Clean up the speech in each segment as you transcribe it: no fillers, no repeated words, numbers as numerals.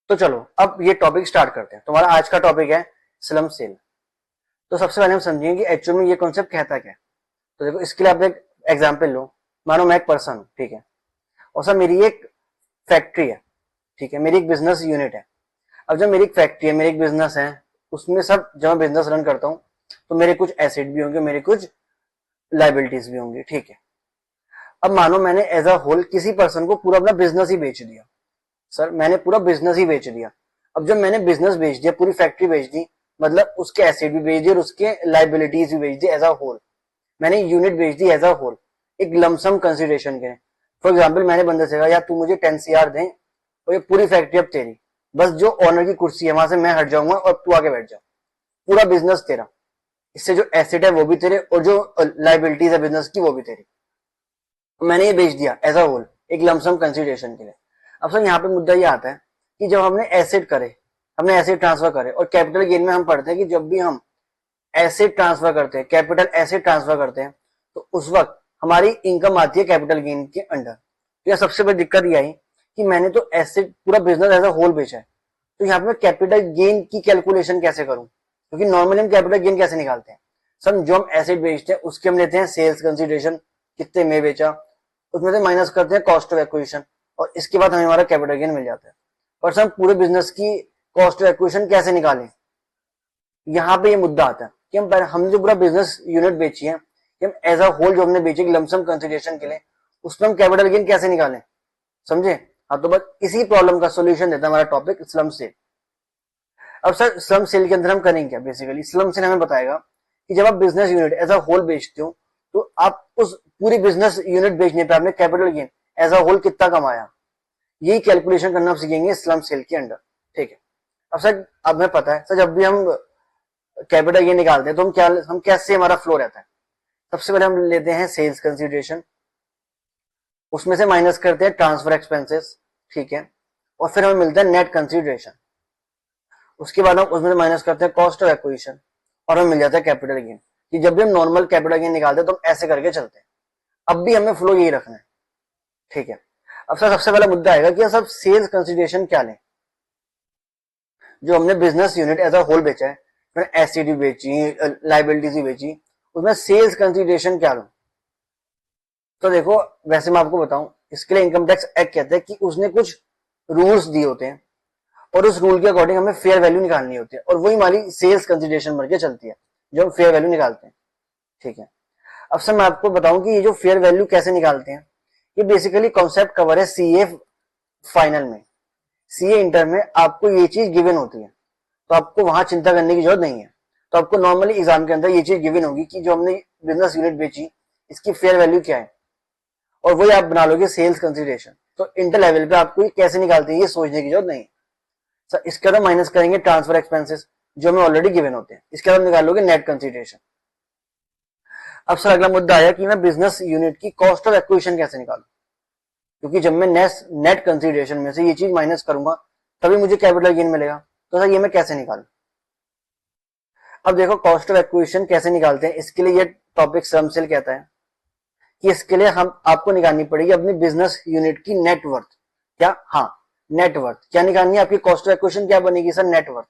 तो चलो अब ये टॉपिक स्टार्ट करते हैं। तुम्हारा आज का टॉपिक है स्लम सेल। तो सबसे पहले हम समझेंगे कि एक्चुअल में ये कॉन्सेप्ट कहता क्या है। तो देखो इसके लिए आप एक एग्जांपल लो। मानो मैं एक पर्सन हूँ, ठीक है, और सर मेरी एक फैक्ट्री है, ठीक है, मेरी एक बिजनेस यूनिट है। अब जब मेरी एक फैक्ट्री है, मेरी एक बिजनेस है, उसमें सब जब मैं बिजनेस रन करता हूँ तो मेरे कुछ एसेट भी होंगे, मेरे कुछ लाइबिलिटीज भी होंगी, ठीक है। अब मानो मैंने एज अ होल किसी पर्सन को पूरा अपना बिजनेस ही बेच दिया। सर मैंने पूरा बिजनेस ही बेच दिया। अब जब मैंने बिजनेस बेच दिया, पूरी फैक्ट्री बेच दी, मतलब उसके एसेट भी बेच दिए और उसके लाइबिलिटीज भी बेच दी एज अ होल। मैंने यूनिट बेच दी एज अ होल, एक लमसम कंसिडरेशन के। फॉर एग्जाम्पल मैंने बंदे से कहा यार तू मुझे 10 CR दे और ये पूरी फैक्ट्री अब तेरी, बस जो ऑनर की कुर्सी है वहां से मैं हट जाऊंगा और तू आके बैठ जा, पूरा बिजनेस तेरा। इससे जो एसेट है वो भी तेरे और जो लाइबिलिटीज है बिजनेस की वो भी तेरी। मैंने ये बेच दिया एज अ होल एक लमसम कंसिडरेशन के लिए। अब सर यहाँ पे मुद्दा ये आता है कि जब हमने एसेट करे, हमने एसेट ट्रांसफर करे, और कैपिटल गेन में हम पढ़ते हैं कि जब भी हम एसेट ट्रांसफर करते हैं, कैपिटल एसेट ट्रांसफर करते हैं, तो उस वक्त हमारी इनकम आती है कैपिटल गेन के अंडर। तो यह सबसे बड़ी दिक्कत ये आई कि मैंने तो एसेट पूरा बिजनेस एज अ होल बेचा है, तो यहाँ पे मैं कैपिटल गेन की कैलकुलेशन कैसे करूं? क्योंकि नॉर्मली हम कैपिटल गेन कैसे निकालते हैं? सर जो हम एसेट बेचते हैं उसके हम लेते हैं सेल्स कंसिडरेशन, कितने में बेचा, उसमें से माइनस करते हैं कॉस्ट ऑफ एक्विजिशन, और इसके बाद हमें हमारा कैपिटल गेन मिल जाता है। पर सर हम पूरे बिजनेस की कॉस्ट ऑफ एक्विजिशन कैसे निकालें? यहाँ पे ये मुद्दा आता है कि हमने जो पूरा बिजनेस यूनिट बेची है, कि हम एज अ होल जो हमने बेची लमसम कंसिडरेशन के लिए, उसमें हम कैपिटल गेन कैसे निकालें? समझे? हाँ, तो बस इसी प्रॉब्लम का सोल्यूशन देता है हमारा टॉपिक स्लम सेल। अब सर स्लम सेल के अंदर हम करेंगे क्या? बेसिकली स्लम सेल हमें बताएगा कि जब आप business unit as a whole बेचते हो तो आप उस पूरी बिजनेस यूनिट बेचने पे आपने capital gain as a whole कितना कमाया, यही कैलकुलेशन करना आप सीखेंगे स्लम सेल के अंदर, ठीक है। अब सर अब हमें पता है सर जब भी हम कैपिटल गेन निकालते हैं तो हम कैसे हमारा फ्लो रहता है। सबसे पहले हम लेते हैं सेल्स कंसिडरेशन, उसमें से माइनस करते हैं ट्रांसफर एक्सपेंसेस, ठीक है, और फिर हमें मिलता है नेट कंसिडरेशन। उसके बाद हम उसमें से माइनस करते हैं कॉस्ट ऑफ एक्विजिशन और हमें मिल जाता है कैपिटल गेन। कि जब भी हम नॉर्मल कैपिटल गेन निकालते हैं तो हम ऐसे करके चलते हैं। अब भी हमें फ्लो यही रखना है, ठीक है। अब सर सबसे पहला मुद्दा आएगा कि सब सेल्स कंसिडरेशन क्या लें। जो हमने business unit as a whole बेचा है, मैंने एसिड बेची, लाइबिलिटीज बेची, उसमें सेल्स कंसिडरेशन क्या लूं? तो देखो वैसे मैं आपको बताऊं, इसके लिए इनकम टैक्स एक्ट कहते हैं कि उसने कुछ रूल्स दिए होते हैं और उस रूल के अकॉर्डिंग हमें फेयर वैल्यू निकालनी होती है, और वही हमारी सेल्स कंसिडरेशन बन के चलती है जो हम फेयर वैल्यू निकालते हैं, ठीक है। अब सर मैं आपको बताऊं कि ये जो फेयर वैल्यू कैसे निकालते हैं, ये बेसिकली कॉन्सेप्ट कवर है सीए फाइनल में। सीए इंटर में आपको ये चीज गिवन होती है, तो आपको वहां चिंता करने की जरूरत नहीं है। तो आपको नॉर्मली एग्जाम के अंदर ये चीज गिवन होगी कि जो हमने बिजनेस यूनिट बेची इसकी फेयर वैल्यू क्या है, और वही आप बना लोगे सेल्स कंसिडरेशन। तो इंटर लेवल पे आपको ये कैसे निकालते हैं ये सोचने की जरूरत नहीं है। सर इसके बाद माइनस करेंगे ट्रांसफर एक्सपेंसेस जो हमें ऑलरेडी गिवन होते हैं, इसके बाद निकाल लोगे नेट कंसिडरेशन। अब सर अगला मुद्दा आया कि मैं बिजनेस यूनिट की कॉस्ट ऑफ एक्विजिशन कैसे निकालूं, क्योंकि जब मैं नेट कंसिडरेशन में से ये चीज माइनस करूंगा तभी मुझे कैपिटल गेन मिलेगा। तो सर ये मैं कैसे निकालूं? अब देखो कॉस्ट ऑफ एक्विजिशन कैसे निकालते हैं, इसके लिए ये टॉपिक सम सेल कहता है कि इसके लिए हम आपको निकालनी पड़ेगी अपनी बिजनेस यूनिट की नेटवर्थ। क्या? हाँ, नेटवर्थ क्या निकालनी है आपकी? कॉस्ट ऑफ एक्विजिशन क्या बनेगी सर? नेटवर्थ।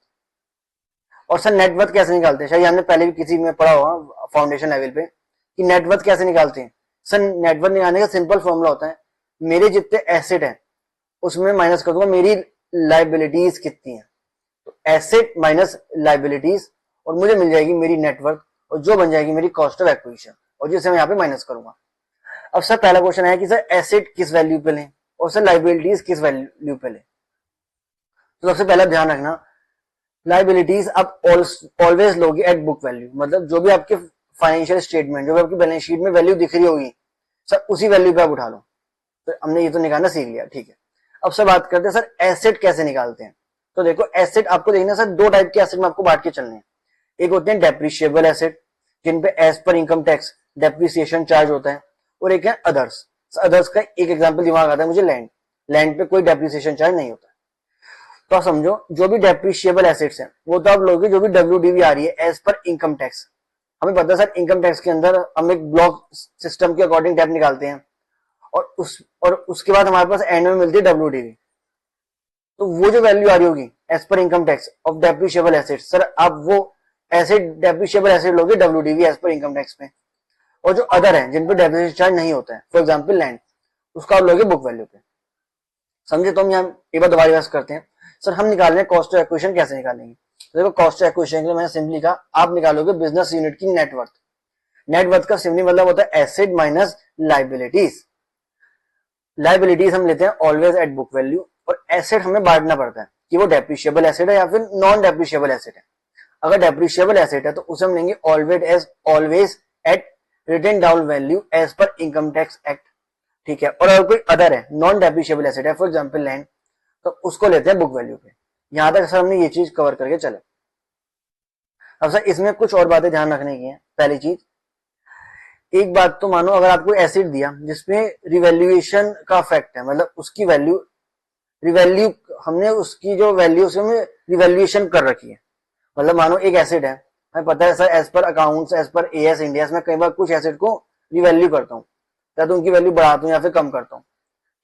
और सर नेटवर्थ कैसे निकालते हैं? शायद हमने पहले भी किसी में पढ़ा होगा फाउंडेशन लेवल पे कि नेटवर्थ कैसे निकालते हैं। सर नेटवर्थ निकालने का सिंपल फॉर्मूला होता है, मेरे जितने एसेट हैं उसमें माइनस कर दूंगा मेरी लाइबिलिटीज कितनी है, तो एसेट माइनस लाइबिलिटीज, और मुझे मिल जाएगी मेरी नेटवर्थ, और जो बन जाएगी मेरी कॉस्ट ऑफ एक्विजिशन, और जिसे मैं यहाँ पे माइनस करूंगा। अब सर पहला क्वेश्चन है कि सर एसेट किस वैल्यू पे लें और सर लाइबिलिटीज किस वैल्यू पे लें। तो सबसे पहला ध्यान रखना, लाइबिलिटीज आप ऑलवेज लोगे एट बुक वैल्यू, मतलब जो भी आपके फाइनेंशियल स्टेटमेंट, जो भी आपकी बैलेंस शीट में वैल्यू दिख रही होगी सर उसी वैल्यू पे आप उठा लो। तो हमने ये तो निकालना सीख लिया, ठीक है। अब सर बात करते हैं सर एसेट कैसे निकालते हैं। तो देखो एसेट आपको देखना सर दो टाइप के एसेट में आपको बांट के चलने हैं। एक होते हैं डेप्रिशिएबल एसेट जिन पे as per income tax depreciation charge होता है, और एक है अदर्स। अदर्स का एक एग्जांपल दिमाग आता है मुझे, लैंड। लैंड पे कोई डेप्रिसिएशन चार्ज नहीं होता। तो आप समझो जो भी डेप्रिशिएबल एसेट्स हैं वो तो आप लोगे जो भी डब्ल्यूडीवी आ रही है एज पर इनकम टैक्स। हमें पता है सर इनकम टैक्स के अंदर हम एक ब्लॉक सिस्टम के अकॉर्डिंग डेप निकालते हैं, और उसके बाद हमारे पास एंड में मिलती है डब्ल्यूडीवी। तो वो जो वैल्यू आ रही होगी as per income tax of depreciable asset, sir आप वो एसेट डेप्रिशिएबल एसेट लोगे WDV as per income tax में, और जो अदर है जिन पर डेप्रिसिएशन चार्ज नहीं होता है, फॉर एग्जांपल लैंड, उसका आप लोगे बुक वैल्यू पे। समझे? तो हम यहाँ एक बार दोबारा रिवाइज करते हैं। सर हम निकाल रहे हैं कॉस्ट ऑफ एक्विजिशन, कैसे निकालेंगे? तो देखो कॉस्ट ऑफ एक्विजिशन के लिए मैंने सिंपली कहा आप निकालोगे बिजनेस यूनिट की नेटवर्थ। नेटवर्थ का सिंपली मतलब होता है एसेट माइनस लाइबिलिटीज। लाइबिलिटीज हम लेते हैं ऑलवेज एट बुक वैल्यू, और एसेट हमें बांटना पड़ता है कि वो डेप्रिशिएबल एसेट है या फिर नॉन डेप्रिशिएबल एसेट है। अगर डेप्रिशिएबल एसेट है तो उसे हम लेंगे always at written down value as per income tax act, ठीक है। और अगर कोई अदर है नॉन डेप्रिशिएबल एसेट है, फॉर एग्जांपल लैंड, तो उसको लेते हैं बुक वैल्यू पे। यहां तक सर हमने ये चीज कवर करके चले। अब सर इसमें कुछ और बातें ध्यान रखने की है। पहली चीज, एक बात तो मानो अगर आपको एसेट दिया जिसमें रिवैल्यूएशन का इफेक्ट है, मतलब उसकी रिवैल्यू हमने उसकी जो वैल्यू उसमें रिवैल्यूएशन कर रखी है। मतलब मानो एक एसेट है, हमें पता है sir as per accounts, as per AS India में कई बार कुछ एसेट को रिवैल्यू करता हूँ, या तो उनकी वैल्यू बढ़ाता हूँ या फिर कम करता हूँ,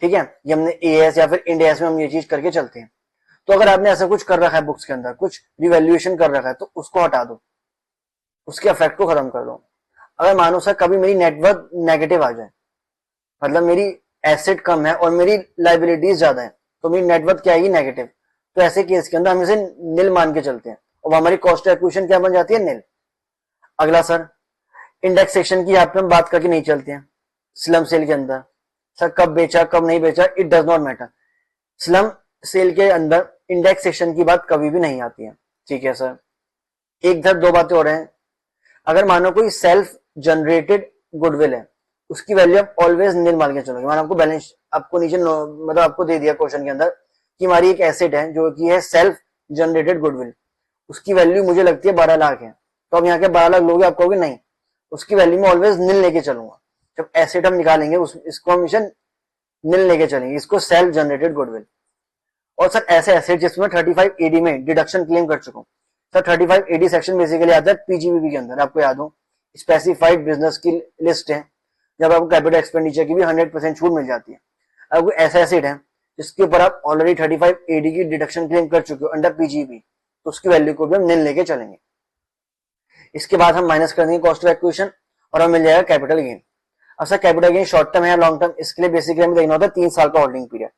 ठीक है। ये हमने एएस या फिर इंडिया में हम ये चीज करके चलते हैं। तो अगर आपने ऐसा कुछ कर रखा है बुक्स के अंदर, कुछ रिवैल्यूएशन कर रखा है, तो उसको हटा दो, उसके इफेक्ट को खत्म कर दो। अगर मानो सर कभी मेरी नेटवर्थ नेगेटिव आ जाए, मतलब मेरी एसेट कम है और मेरी लाइबिलिटीज ज्यादा है, तो मेरी नेटवर्थ क्या आएगी? नेगेटिव। तो ऐसे केस के अंदर हम इसे नील मान के चलते हैं और हमारी कॉस्ट ऑफ एक्विजिशन क्या बन जाती है? नील। अगला सर इंडेक्सेशन की यहाँ पे हम बात करके नहीं चलते हैं। स्लम सेल के अंदर सर कब बेचा कब नहीं बेचा, it does not matter. Slum sale के अंदर इंडेक्सेशन की बात कभी भी नहीं आती है, ठीक है सर। एक धर दो बातें हो रहे हैं। अगर मानो कोई सेल्फ जनरेटेड गुडविल है, उसकी वैल्यू आप ऑलवेज नील मान के चलोगे। मानो आपको बैलेंस आपको नीचे मतलब आपको दे दिया क्वेश्चन के अंदर कि हमारी एक एसेट है जो कि है सेल्फ जनरेटेड गुडविल, उसकी वैल्यू मुझे लगती है 12 लाख है, तो अब यहाँ के 12 लाख लोगे, आप कहोगे नहीं, उसकी वैल्यू में ऑलवेज नील लेके चलूंगा। जब एसेट हम निकालेंगे इसको हमेशा नील लेके चलेंगे, इसको सेल्फ जनरेटेड गुडविल। और सर ऐसे एसेट जिसमें 35 एडी में डिडक्शन क्लेम कर चुका हूँ। सर 35 एडी सेक्शन बेसिकली आता है पीजीबीबी के अंदर, आपको याद हो स्पेसिफाइड बिजनेस की लिस्ट है, जब आपको कैपिटल एक्सपेंडिचर की भी 100% छूट मिल जाती है। अगर कोई ऐसा एसेट है जिसके ऊपर आप ऑलरेडी 35 एडी की डिडक्शन क्लेम कर चुके हो अंडर पीजीबी, तो उसकी वैल्यू को भी हम नील लेके चलेंगे। इसके बाद हम माइनस कर देंगे कॉस्ट ऑफ एक्विजिशन और हमें मिल जाएगा कैपिटल गेन। अब sir capital gain short term है या लॉन्ग टर्म, इसके लिए बेसिकली हमें देखना होता है 3 साल का होल्डिंग पीरियड।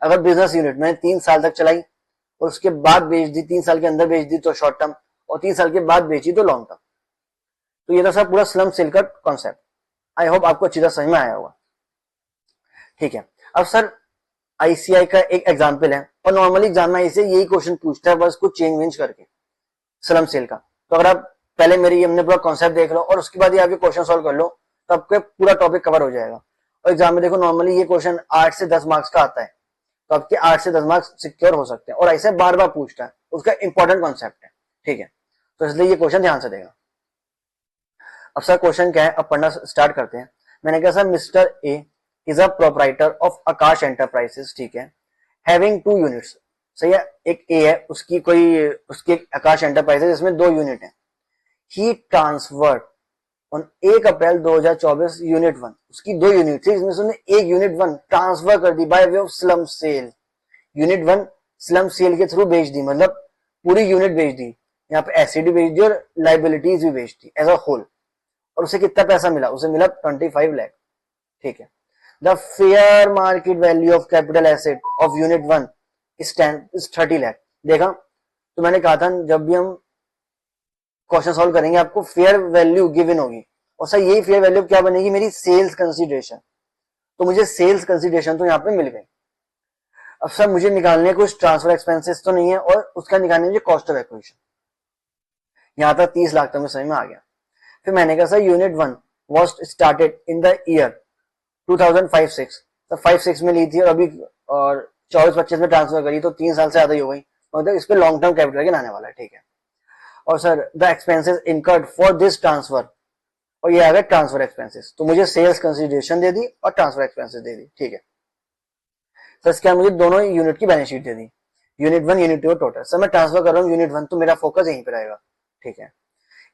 अगर बिजनेस यूनिट मैंने 3 साल तक चलाई और उसके बाद बेच दी, 3 साल के अंदर बेच दी तो शॉर्ट टर्म, और 3 साल के बाद बेची तो लॉन्ग टर्म। तो ये था सर पूरा स्लम सेल का कॉन्सेप्ट। आई होप आपको अच्छी तरह समझ में आया होगा, ठीक है। अब सर आईसीआई का एक एग्जाम्पल है, और नॉर्मली एग्जाम में इसे यही क्वेश्चन पूछता है, बस कुछ चेंज वेंज करके स्लम सेल का। तो अगर आप पहले मेरी हमने पूरा कॉन्सेप्ट देख लो और उसके बाद ये आपके क्वेश्चन सॉल्व कर लो, तो आपके पूरा टॉपिक कवर हो जाएगा। और एग्जाम में देखो नॉर्मली ये क्वेश्चन 8 से 10 मार्क्स का आता है, तो आपके 8 से 10 मार्क्स सिक्योर हो सकते हैं, और ऐसे बार बार पूछता है, उसका इंपॉर्टेंट कॉन्सेप्ट है, ठीक है। तो इसलिए ये क्वेश्चन ध्यान से देगा। अब सर क्वेश्चन क्या है, अब पढ़ना स्टार्ट करते हैं। मैंने कहा sir mister A is a proprietor of Akash enterprises, ठीक है, हैविंग 2 यूनिट्स। सही है, एक ए है उसकी एक आकाश एंटरप्राइजेस जिसमें 2 यूनिट है। ही ट्रांसफर्ड ऑन 1 अप्रैल 2024 यूनिट 1, उसकी 2 यूनिट थी, इसमें से उसने एक यूनिट 1 ट्रांसफर कर दी by way of slum sale. Unit 1 slum sale के थ्रू बेच दी, मतलब पूरी यूनिट बेच दी, यहाँ पे एसिड बेच दी और लाइबिलिटीज भी बेच दी एज अ होल। और उसे कितना पैसा मिला? उसे मिला 25 लाख, ठीक है। The fair market value of capital asset of unit 1 is 30 lakh. देखा, तो मैंने कहा था जब भी हम क्वेश्चन सॉल्व करेंगे आपको फेयर वैल्यू गिवन होगी, और सर यही फेयर वैल्यू क्या बनेगी? मेरी सेल्स कंसीडरेशन। तो मुझे सेल्स कंसीडरेशन तो यहाँ पे मिल गई। अब सर मुझे निकालने कुछ ट्रांसफर एक्सपेंसेस तो नहीं है, और उसका निकालने मुझे कॉस्ट ऑफ एक्विजिशन। यहां तक 30 लाख तक में समझ में आ गया। फिर मैंने कहा sir unit 1 was started in the year 2005-6, तो 5-6 में ली थी और अभी और 24-25 में ट्रांसफर करी, तो 3 साल से ज्यादा ही हो गई, मतलब इस पे लॉन्ग टर्म कैपिटल गेन आने वाला है, ठीक है। और sir the expenses incurred for this transfer, और ये आ गया ट्रांसफर एक्सपेंसेस, तो मुझे सेल्स कंसीडरेशन दे दी और ट्रांसफर एक्सपेंसेस दे दी, ठीक है। सर इसके बाद मुझे दोनों यूनिट की बैलेंस शीट दे दी, यूनिट 1 यूनिट 2 टोटल। सर मैं ट्रांसफर कर रहा हूँ यूनिट 1, तो मेरा फोकस यहीं पे रहेगा, ठीक है।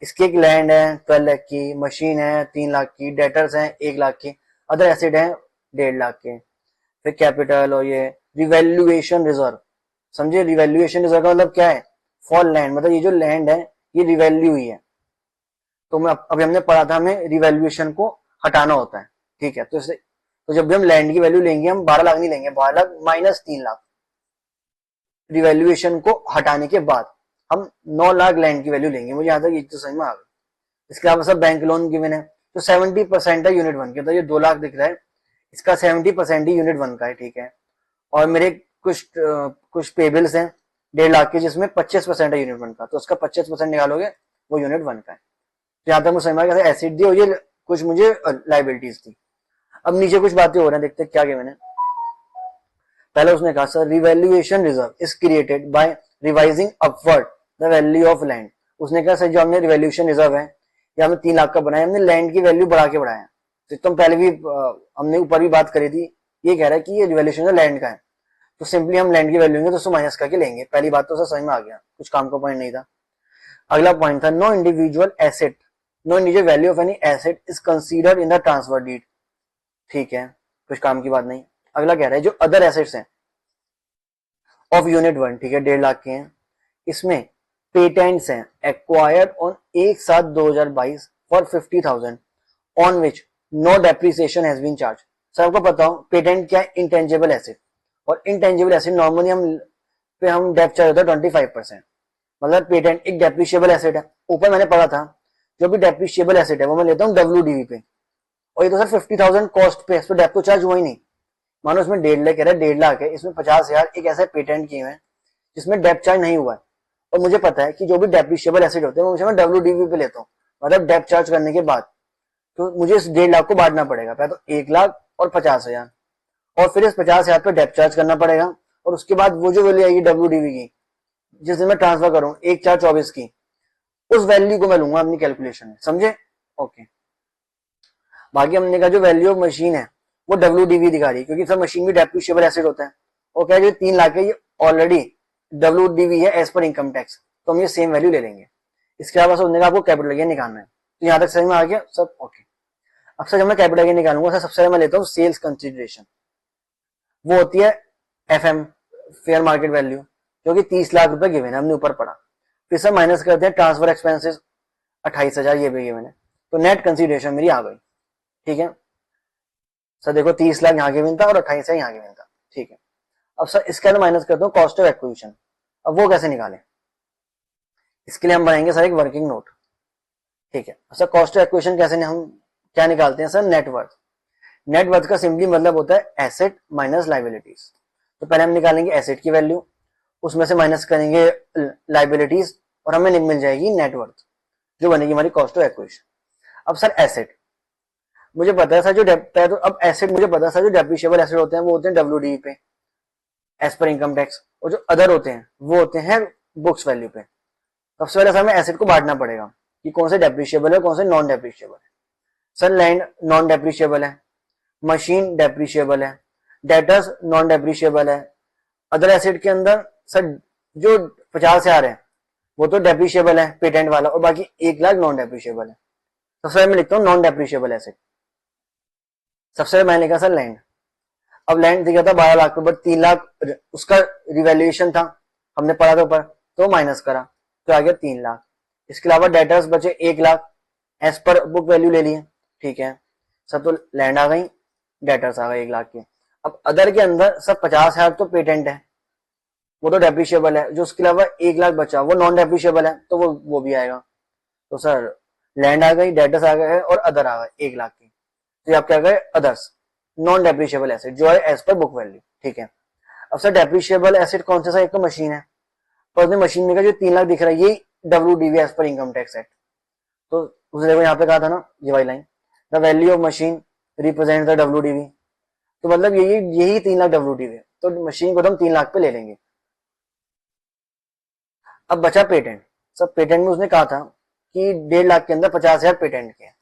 इसकी एक लैंड है 12 लाख की, मशीन है 3 लाख की, डेटर्स हैं 1 लाख की, अदर एसेट है 1.5 लाख के। फिर कैपिटल और ये रिवैल्यूएशन रिजर्व समझे। रिवैल्यूएशन रिजर्व का मतलब क्या है, फॉर लैंड, मतलब ये जो लैंड है ये रिवैल्यू हुई है, तो मैं अभी हमने पढ़ा था हमें रिवैल्यूएशन को हटाना होता है, ठीक है। तो जब भी हम लैंड की वैल्यू लेंगे हम 12 लाख नहीं लेंगे, 12 लाख माइनस 3 लाख, रिवैल्यूएशन को हटाने के बाद हम 9 लाख लैंड की वैल्यू लेंगे। मुझे यहाँ तक ये तो समझ में आ गया। इसके अलावा सब बैंक लोन गिवन है, तो 70% है यूनिट वन के, तो ये 2 लाख दिख रहा है, इसका 70% ही यूनिट वन का है, ठीक है। और मेरे कुछ पेबल्स हैं 1.5 लाख के, जिसमें 25% है यूनिट वन का, तो उसका 25% निकालोगे वो यूनिट वन का है। तो यहाँ तक मुझे समझ में आ गया, एसिड दी और ये कुछ मुझे लाइबिलिटीज थी। अब नीचे कुछ बातें हो रही हैं, देखते हैं क्या क्या मैंने। पहले उसने कहा sir revaluation reserve is created by revising upward the value of land. उसने कहा सर जो हमने रिवैल्यूएशन रिजर्व है या हमने 3 लाख का बनाया, हमने लैंड की वैल्यू बढ़ा के बढ़ाया। तो तुम पहले भी हमने ऊपर भी बात करी थी, ये कह रहा है कि ये रिवैल्यूएशन लैंड का है, तो सिंपली हम लैंड की वैल्यू लेंगे तो उसको माइनस करके लेंगे। पहली बात तो सर समझ में आ गया, कुछ काम का पॉइंट नहीं था। अगला पॉइंट था no individual asset, no individual value of any asset is considered in the transfer deed, ठीक है, कुछ काम की बात नहीं। अगला कह रहा है जो अदर एसेट्स हैं ऑफ यूनिट वन, ठीक है, 1.5 लाख के हैं, इसमें पेटेंट्स हैं acquired on 1/7/2022 for 50,000 on which no depreciation has been charge. Sir आपको पता हो पेटेंट क्या है, इंटेंजिबल एसेट, और इंटेंजिबल एसेट नॉर्मली हम डेप चार्ज होता है 25%, मतलब पेटेंट एक डेप्रिशिएबल एसेट है। ऊपर मैंने पढ़ा था जो भी डेप्रिशिएबल एसेट है वो मैं लेता हूँ WDV पे, और ये तो सर 50,000 कॉस्ट पे, इस पर डेप तो चार्ज हुआ ही नहीं। मानो इसमें 1.5 लाख कह रहा है, 1.5 लाख है, इसमें 50,000 एक ऐसा पेटेंट किए हुए हैं जिसमें डेप चार्ज नहीं हुआ है, और मुझे पता है कि जो भी डेप्रिशिएबल एसेट होते हैं वो मैं WDV पे लेता हूँ, मतलब डेप चार्ज करने के बाद। तो मुझे इस 1.5 लाख को बांटना पड़ेगा, पहले तो 1 लाख और 50,000, और फिर इस 50,000 पे डेप चार्ज करना पड़ेगा, और उसके बाद वो जो वैल्यू आएगी WDV की जिस दिन मैं ट्रांसफर करूँ 1/4/24 की, उस वैल्यू को मैं लूंगा अपनी कैलकुलेशन में, समझे। ओके, बाकी हमने कहा जो वैल्यू ऑफ मशीन है वो WDV दिखा रही है, क्योंकि सब मशीन भी डेप्रिशिएबल एसेट होता है। और क्या जो 3 लाख है ये ऑलरेडी WDV है एज पर इनकम टैक्स, तो हम ये सेम वैल्यू ले लेंगे। इसके अलावा हमने कहा आपको कैपिटल गेन निकालना है, तो यहाँ तक समझ में आ गया सब। ओके, अब सर जब मैं कैपिटल गेन निकालूंगा सर सबसे पहले मैं लेता हूँ सेल्स कंसिडरेशन, वो होती है FM फेयर मार्केट वैल्यू, जो कि 30 लाख रुपए गिवन है, हमने ऊपर पढ़ा। फिर सर माइनस करते हैं ट्रांसफर एक्सपेंसेस 28,000 ये भी गिवन है, तो नेट कंसिडरेशन मेरी आ गई, ठीक है। सर देखो 30 लाख यहाँ गिवन था और 28 यहाँ गिवन था, ठीक है। अब सर इसके अंदर माइनस करता हूँ कॉस्ट ऑफ एक्विजिशन, अब वो कैसे निकालें, इसके लिए हम बनाएंगे सर एक वर्किंग नोट, ठीक है। सर कॉस्ट ऑफ एक्विजिशन कैसे हम क्या निकालते हैं सर, नेटवर्थ। नेटवर्थ का सिंपली मतलब होता है एसेट माइनस लाइबिलिटीज। तो पहले हम निकालेंगे एसेट की वैल्यू, उसमें से माइनस करेंगे लाइबिलिटीज, और हमें मिल जाएगी नेटवर्थ, जो बनेगी हमारी कॉस्ट ऑफ एक्विजिशन। अब सर एसेट मुझे पता है सर जो तो अब एसेट मुझे पता है सर जो डेप्रिशिएबल एसेट होते हैं वो होते हैं WDV पे एज पर इनकम टैक्स, और जो अदर होते हैं वो होते हैं बुक्स वैल्यू पे। सबसे पहले सर हमें एसेट को बांटना पड़ेगा कि कौन से डेप्रिशिएबल है कौन से नॉन डेप्रिशिएबल है। सर लैंड नॉन डेप्रिशिएबल है, मशीन डेप्रिशिएबल है, डेटर्स नॉन डेप्रिशिएबल है। अदर एसेट के अंदर सर जो 50,000 है वो तो डेप्रिशिएबल है पेटेंट वाला, और बाकी 1 लाख नॉन डेप्रिशिएबल है। सबसे पहले मैं लिखता हूँ नॉन डेप्रिशिएबल एसेट। सबसे पहले मैंने लिखा सर लैंड, अब लैंड दिखा था 12 लाख पे, बट 3 लाख उसका रिवैल्यूएशन था, हमने पढ़ा था ऊपर, तो माइनस करा तो आ गया 3 लाख। इसके अलावा डेटर्स बचे 1 lakh, as per book value ले लिए, ठीक है। सब तो लैंड आ गई, डेटर्स आ गए 1 लाख के। अब अदर के अंदर सब 50,000 तो पेटेंट है, वो तो डेप्रिशिएबल है, जो उसके अलावा 1 लाख बचा वो नॉन डेप्रिशिएबल है, तो वो भी आएगा। तो सर लैंड आ गई, डेटर्स आ गए और अदर आ गए 1 लाख की, तो आप क्या गए अदर्स नॉन डेप्रिशिएबल एसेट जो है एज पर बुक वैल्यू, ठीक है। अब सर डेप्रिशिएबल एसेट कौन सा, एक तो मशीन है, पर उसमें मशीन में का जो 3 लाख दिख रहा है ये WDV as per income tax act, तो उसने यहाँ पे कहा था ना ये वाली line, the value of machine represent the WDV, तो मतलब यही 3 लाख WDV है, तो मशीन को तो हम 3 लाख पे ले लेंगे। अब बचा पेटेंट, सब पेटेंट में उसने कहा था कि 1.5 लाख के अंदर 50,000 पेटेंट के हैं,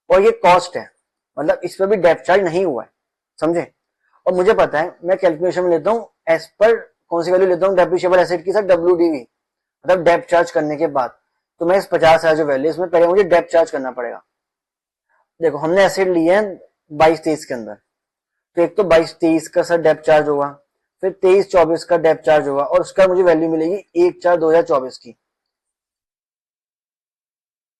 और ये कॉस्ट है, मतलब इस पर भी डेप्थ चार्ज नहीं हुआ है, समझे। और मुझे पता है मैं कैलकुलेशन में लेता हूँ एज पर कौन सी वैल्यू लेता हूँ डेप्रिशिएबल एसेट की सर WDV, मतलब डेप्थ चार्ज करने के बाद। तो मैं इस 50,000 जो वैल्यू इसमें पहले मुझे डेप्थ चार्ज करना पड़ेगा। देखो हमने एसेट लिए हैं 22-23 के अंदर, तो एक तो 22-23 का सर डेप्थ चार्ज होगा, फिर 23-24 का डेप्थ चार्ज होगा और उसका मुझे वैल्यू मिलेगी 1/4/2024 की,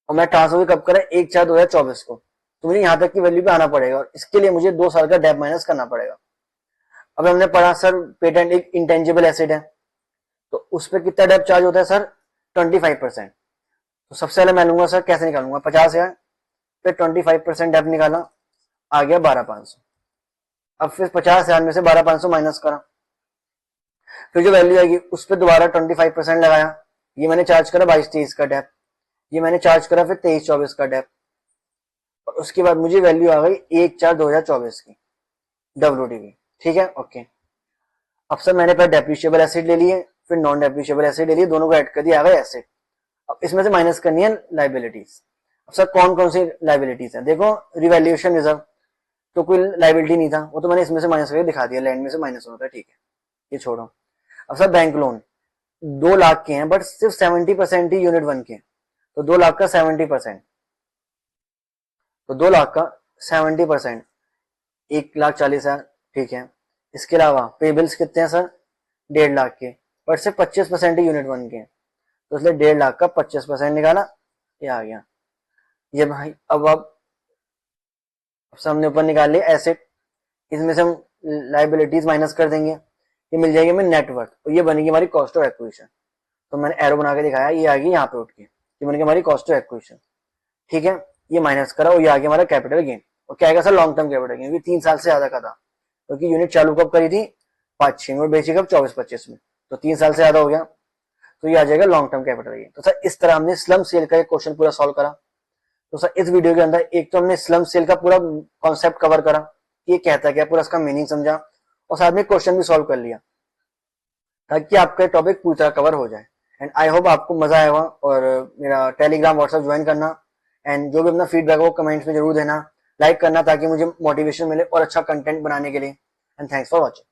और मैं ट्रांसफर कब करा 1/4/2024 को, तो मुझे यहाँ तक की वैल्यू पे आना पड़ेगा और इसके लिए मुझे 2 साल का डेप माइनस करना पड़ेगा। अब हमने पढ़ा सर पेटेंट एक इंटेंजिबल एसेट है, तो उस पर कितना डेप चार्ज होता है सर 25%। तो सबसे पहले मैं लूंगा सर, कैसे निकालूंगा 50,000 फिर 25% डेप निकाला, आ गया 12,500। अब फिर 50,000 में से 12,500 माइनस करा, फिर जो वैल्यू आएगी उस पर दोबारा 25% लगाया, ये मैंने चार्ज करा 22-23 का डेप, ये मैंने चार्ज करा फिर 23-24 का डेप, और उसके बाद मुझे वैल्यू आ गई 1/4/2024 की WDV। ठीक है, ओके। अब सर मैंने पहले डेप्रिशिएबल एसिड ले लिए, फिर नॉन डेप्रिशिएबल एसिड ले लिए, दोनों को ऐड कर दिया, आ गए एसिड। अब इसमें से माइनस करनी है लाइबिलिटीज। अब सर कौन कौन सी लाइबिलिटीज है, देखो रिवैल्यूएशन रिजर्व तो कोई लाइबिलिटी नहीं था, वो तो मैंने इसमें से माइनस करके दिखा दिया, लैंड में से माइनस होता है, ठीक है, ये छोड़ो। अब सर बैंक लोन 2 लाख के हैं बट सिर्फ 70% ही यूनिट 1 के हैं, तो 2 लाख का 70%, तो 2 लाख का 70% 1,40,000, ठीक है। इसके अलावा पेबल्स कितने हैं सर 1.5 लाख के, बट सिर्फ 25% ही यूनिट 1 के हैं, तो इसलिए 1.5 लाख का 25% निकाला, ये आ गया। ये भाई अब हमने ऊपर निकाल लिया एसेट, इसमें से हम लाइबिलिटीज माइनस कर देंगे, ये मिल जाएगी हमें नेटवर्थ, और ये बनेगी हमारी कॉस्ट ऑफ एक्विजिशन। तो मैंने एरो बना के दिखाया, ये आ गई यहाँ पे उठ के, ये बनेगी हमारी कॉस्ट ऑफ एक्विजिशन, ठीक है। ये माइनस करा और ये आ गया हमारा कैपिटल गेन, और क्या आएगा sir long term capital gain, 3 साल से ज्यादा का था, क्योंकि यूनिट चालू कब करी थी 5-6 में और बेची कब 24-25 में, तो 3 साल से ज्यादा हो गया, तो ये आ जाएगा लॉन्ग टर्म कैपिटल गेन। तो सर इस तरह हमने स्लम सेल का एक क्वेश्चन पूरा सॉल्व करा। तो सर इस वीडियो के अंदर एक तो हमने स्लम सेल का पूरा कॉन्सेप्ट कवर करा, ये कहता क्या, पूरा इसका मीनिंग समझा, और साथ में क्वेश्चन भी सॉल्व कर लिया, ताकि आपका टॉपिक पूरी तरह कवर हो जाए। एंड आई होप आपको मजा आएगा, और मेरा टेलीग्राम व्हाट्सएप ज्वाइन करना, एंड जो भी अपना फीडबैक हो कमेंट्स में जरूर देना, लाइक करना ताकि मुझे मोटिवेशन मिले और अच्छा कंटेंट बनाने के लिए। And thanks for watching.